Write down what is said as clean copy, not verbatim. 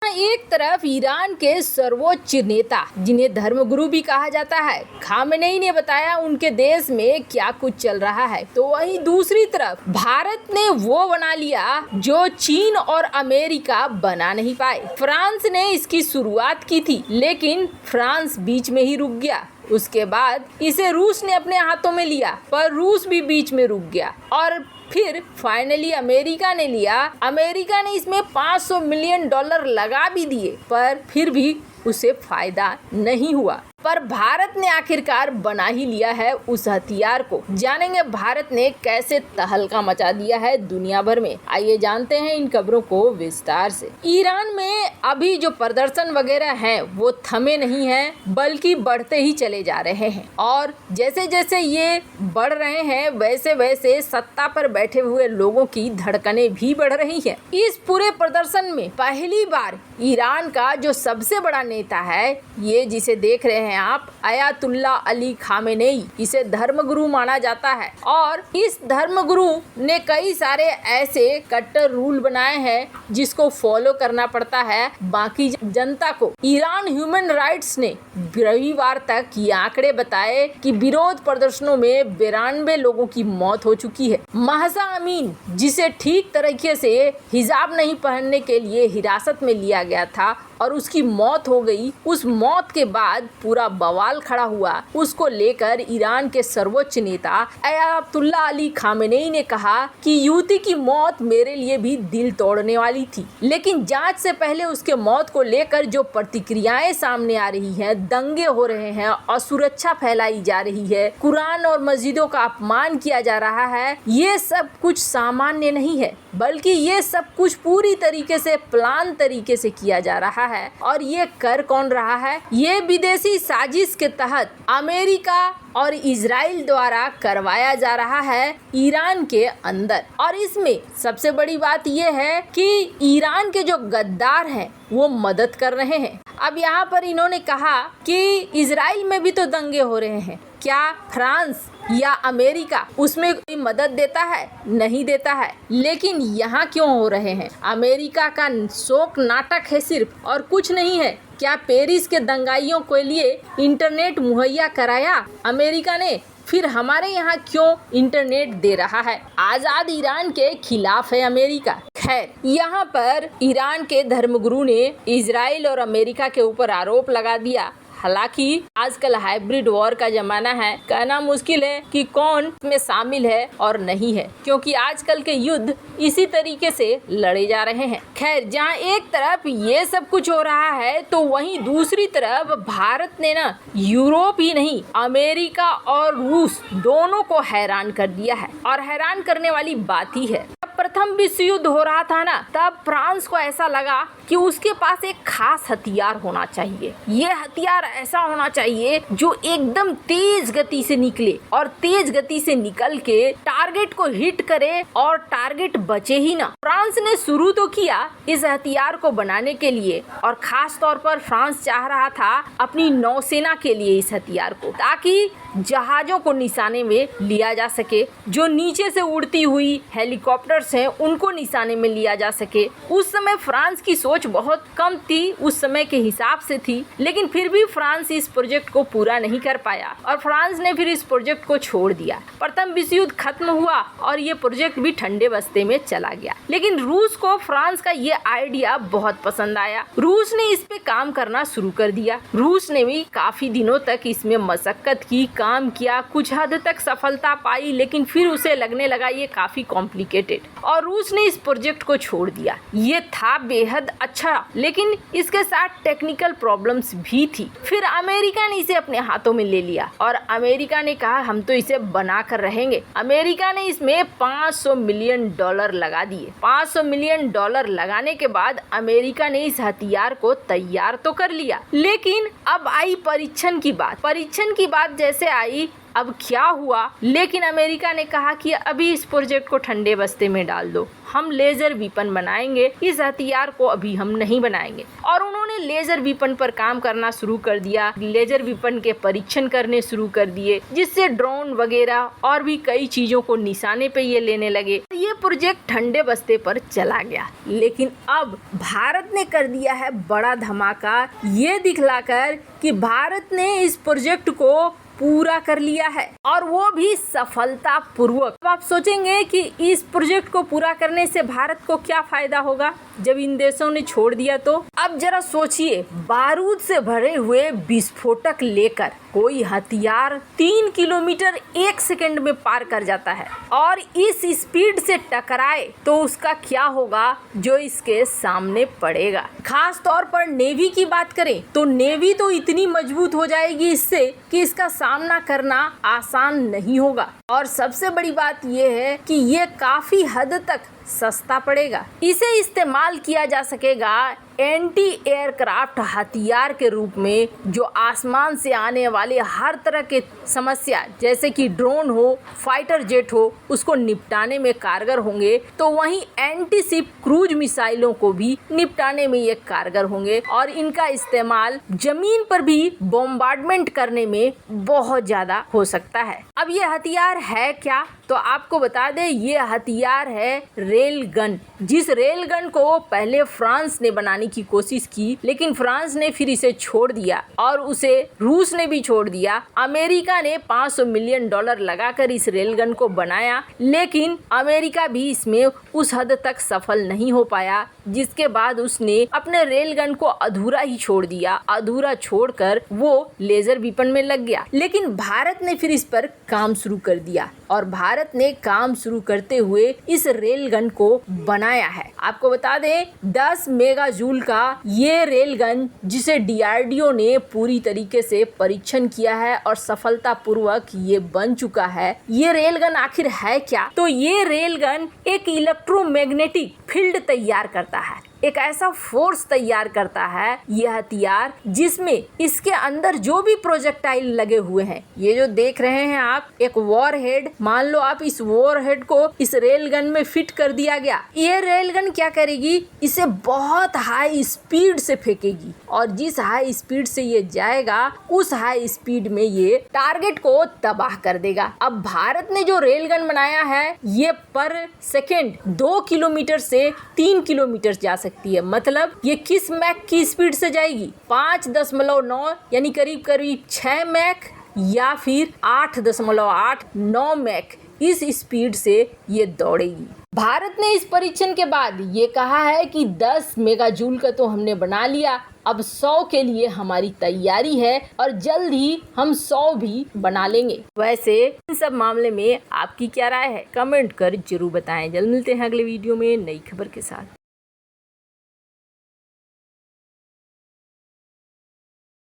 एक तरफ ईरान के सर्वोच्च नेता, जिन्हें धर्मगुरु भी कहा जाता है, खामेनेई ने बताया उनके देश में क्या कुछ चल रहा है, तो वहीं दूसरी तरफ भारत ने वो बना लिया जो चीन और अमेरिका बना नहीं पाए। फ्रांस ने इसकी शुरुआत की थी, लेकिन फ्रांस बीच में ही रुक गया। उसके बाद इसे रूस ने अपने हाथों में लिया, पर रूस भी बीच में रुक गया और फिर फाइनली अमेरिका ने लिया। अमेरिका ने इसमें $500 मिलियन लगा भी दिए, पर फिर भी उसे फायदा नहीं हुआ। पर भारत ने आखिरकार बना ही लिया है उस हथियार को। जानेंगे भारत ने कैसे तहलका मचा दिया है दुनिया भर में। आइए जानते हैं इन खबरों को विस्तार से। ईरान में अभी जो प्रदर्शन वगैरह हैं वो थमे नहीं हैं, बल्कि बढ़ते ही चले जा रहे हैं और जैसे जैसे ये बढ़ रहे हैं वैसे वैसे सत्ता पर बैठे हुए लोगों की धड़कनें भी बढ़ रही हैं। इस पूरे प्रदर्शन में पहली बार ईरान का जो सबसे बड़ा नेता है, ये जिसे देख रहे हैं आप, अयातुल्ला अली खामेनेई, इसे धर्मगुरु माना जाता है और इस धर्मगुरु ने कई सारे ऐसे कट्टर रूल बनाए हैं जिसको फॉलो करना पड़ता है बाकी जनता को। ईरान ह्यूमन राइट्स ने रविवार तक ये आंकड़े बताए कि विरोध प्रदर्शनों में 92 लोगों की मौत हो चुकी है। महसा अमीन, जिसे ठीक तरीके से हिजाब नहीं पहनने के लिए हिरासत में लिया गया था और उसकी मौत हो गई, उस मौत के बाद पूरा बवाल खड़ा हुआ। उसको लेकर ईरान के सर्वोच्च नेता अयातुल्ला अली खामेनेई ने कहा कि युवती की मौत मेरे लिए भी दिल तोड़ने वाली थी, लेकिन जांच से पहले उसके मौत को लेकर जो प्रतिक्रियाएं सामने आ रही हैं, दंगे हो रहे हैं, असुरक्षा फैलाई जा रही है, कुरान और मस्जिदों का अपमान किया जा रहा है, ये सब कुछ सामान्य नहीं है, बल्कि ये सब कुछ पूरी तरीके से प्लान तरीके से किया जा रहा है। और ये कर कौन रहा है? ये विदेशी साजिश के तहत अमेरिका और इजराइल द्वारा करवाया जा रहा है ईरान के अंदर। और इसमें सबसे बड़ी बात यह है कि ईरान के जो गद्दार हैं वो मदद कर रहे हैं। अब यहाँ पर इन्होंने कहा कि इजराइल में भी तो दंगे हो रहे हैं, क्या फ्रांस या अमेरिका उसमें कोई मदद देता है? नहीं देता है। लेकिन यहाँ क्यों हो रहे हैं? अमेरिका का शोक नाटक है सिर्फ, और कुछ नहीं है। क्या पेरिस के दंगाइयों के लिए इंटरनेट मुहैया कराया अमेरिका ने? फिर हमारे यहाँ क्यों इंटरनेट दे रहा है? आज़ाद ईरान के खिलाफ है अमेरिका। खैर, यहाँ पर ईरान के धर्मगुरु ने इजराइल और अमेरिका के ऊपर आरोप लगा दिया। हालांकि आजकल हाइब्रिड वॉर का जमाना है, कहना मुश्किल है कि कौन इसमें शामिल है और नहीं है, क्योंकि आजकल के युद्ध इसी तरीके से लड़े जा रहे हैं। खैर, जहां एक तरफ ये सब कुछ हो रहा है, तो वहीं दूसरी तरफ भारत ने ना यूरोप ही नहीं, अमेरिका और रूस दोनों को हैरान कर दिया है। और हैरान करने वाली बात ही है, प्रथम विश्व युद्ध हो रहा था ना, तब फ्रांस को ऐसा लगा कि उसके पास एक खास हथियार होना चाहिए। ये हथियार ऐसा होना चाहिए जो एकदम तेज गति से निकले और तेज गति से निकल के टारगेट को हिट करे और टारगेट बचे ही ना। फ्रांस ने शुरू तो किया इस हथियार को बनाने के लिए, और खास तौर पर फ्रांस चाह रहा था अपनी नौसेना के लिए इस हथियार को, ताकि जहाजों को निशाने में लिया जा सके, जो नीचे से उड़ती हुई हेलीकॉप्टर्स हैं उनको निशाने में लिया जा सके। उस समय फ्रांस की सोच बहुत कम थी, उस समय के हिसाब से थी, लेकिन फिर भी फ्रांस इस प्रोजेक्ट को पूरा नहीं कर पाया और फ्रांस ने फिर इस प्रोजेक्ट को छोड़ दिया। प्रथम विश्व युद्ध खत्म हुआ और ये प्रोजेक्ट भी ठंडे बस्ते में चला गया। लेकिन रूस को फ्रांस का ये आइडिया बहुत पसंद आया। रूस ने इस पे काम करना शुरू कर दिया। रूस ने भी काफी दिनों तक इसमें मशक्कत की, काम किया, कुछ हद तक सफलता पाई, लेकिन फिर उसे लगने लगा ये काफी कॉम्प्लिकेटेड और रूस ने इस प्रोजेक्ट को छोड़ दिया। ये था बेहद अच्छा, लेकिन इसके साथ टेक्निकल प्रॉब्लम्स भी थी। फिर अमेरिका ने इसे अपने हाथों में ले लिया और अमेरिका ने कहा हम तो इसे बना कर रहेंगे। अमेरिका ने इसमें $500 मिलियन लगा दिए। $500 मिलियन लगाने के बाद अमेरिका ने इस हथियार को तैयार तो कर लिया, लेकिन अब आई परीक्षण की बात। परीक्षण की बात जैसे आई अब क्या हुआ, लेकिन अमेरिका ने कहा कि अभी इस प्रोजेक्ट को ठंडे बस्ते में डाल दो, हम लेजर वीपन बनाएंगे, इस हथियार को अभी हम नहीं बनाएंगे। और उन्होंने लेजर वीपन पर काम करना शुरू कर दिया, लेजर वीपन के परीक्षण करने शुरू कर दिए, जिससे ड्रोन वगैरह और भी कई चीजों को निशाने पे ये लेने लगे। ये प्रोजेक्ट ठंडे बस्ते पर चला गया। लेकिन अब भारत ने कर दिया है बड़ा धमाका, ये दिखलाकर कि भारत ने इस प्रोजेक्ट को पूरा कर लिया है और वो भी सफलतापूर्वक। अब आप सोचेंगे कि इस प्रोजेक्ट को पूरा करने से भारत को क्या फायदा होगा जब इन देशों ने छोड़ दिया तो। अब जरा सोचिए, बारूद से भरे हुए विस्फोटक लेकर कोई हथियार 3 किलोमीटर 1 सेकंड में पार कर जाता है और इस स्पीड से टकराए तो उसका क्या होगा जो इसके सामने पड़ेगा। खास तौर पर नेवी की बात करें तो नेवी तो इतनी मजबूत हो जाएगी इससे कि इसका सामना करना आसान नहीं होगा। और सबसे बड़ी बात यह है कि ये काफी हद तक सस्ता पड़ेगा। इसे इस्तेमाल किया जा सकेगा एंटी एयरक्राफ्ट हथियार के रूप में, जो आसमान से आने वाले हर तरह के समस्या जैसे कि ड्रोन हो, फाइटर जेट हो, उसको निपटाने में कारगर होंगे। तो वहीं एंटी शिप क्रूज मिसाइलों को भी निपटाने में ये कारगर होंगे और इनका इस्तेमाल जमीन पर भी बॉम्बार्डमेंट करने में बहुत ज्यादा हो सकता है। अब ये हथियार है क्या, तो आपको बता दें ये हथियार है रेल गन। जिस रेल गन को पहले फ्रांस ने बनाने की कोशिश की, लेकिन फ्रांस ने फिर इसे छोड़ दिया और उसे रूस ने भी छोड़ दिया। अमेरिका ने $500 मिलियन लगाकर इस रेल गन को बनाया, लेकिन अमेरिका भी इसमें उस हद तक सफल नहीं हो पाया, जिसके बाद उसने अपने रेल गन को अधूरा ही छोड़ दिया। अधूरा छोड़कर वो लेजर वीपन में लग गया। लेकिन भारत ने फिर इस पर काम शुरू कर दिया और भारत ने काम शुरू करते हुए इस रेल गन को बनाया है। आपको बता दें 10 मेगा जूल का ये रेल गन, जिसे डीआरडीओ ने पूरी तरीके से परीक्षण किया है और सफलतापूर्वक ये बन चुका है। ये रेल गन आखिर है क्या, तो ये रेल गन एक इलेक्ट्रोमैग्नेटिक फील्ड तैयार करता है, एक ऐसा फोर्स तैयार करता है ये हथियार, जिसमें इसके अंदर जो भी प्रोजेक्टाइल लगे हुए हैं, ये जो देख रहे हैं आप, एक वॉरहेड, मान लो आप इस वॉरहेड को इस रेल गन में फिट कर दिया गया। ये रेल गन क्या करेगी, इसे बहुत हाई स्पीड से फेंकेगी और जिस हाई स्पीड से ये जाएगा उस हाई स्पीड में ये टारगेट को तबाह कर देगा। अब भारत ने जो रेल गन बनाया है ये पर सेकेंड 2 किलोमीटर से 3 किलोमीटर जा सकती है। मतलब ये किस मैक की स्पीड से जाएगी, 5.9 यानी करीब करीब 6 मैक या फिर 8.89 मैक, इस स्पीड से ये दौड़ेगी। भारत ने इस परीक्षण के बाद ये कहा है कि 10 मेगा जूल का तो हमने बना लिया, अब 100 के लिए हमारी तैयारी है और जल्द ही हम 100 भी बना लेंगे। वैसे इन सब मामले में आपकी क्या राय है, कमेंट कर जरूर बताएं। जल्द मिलते हैं अगले वीडियो में नई खबर के साथ।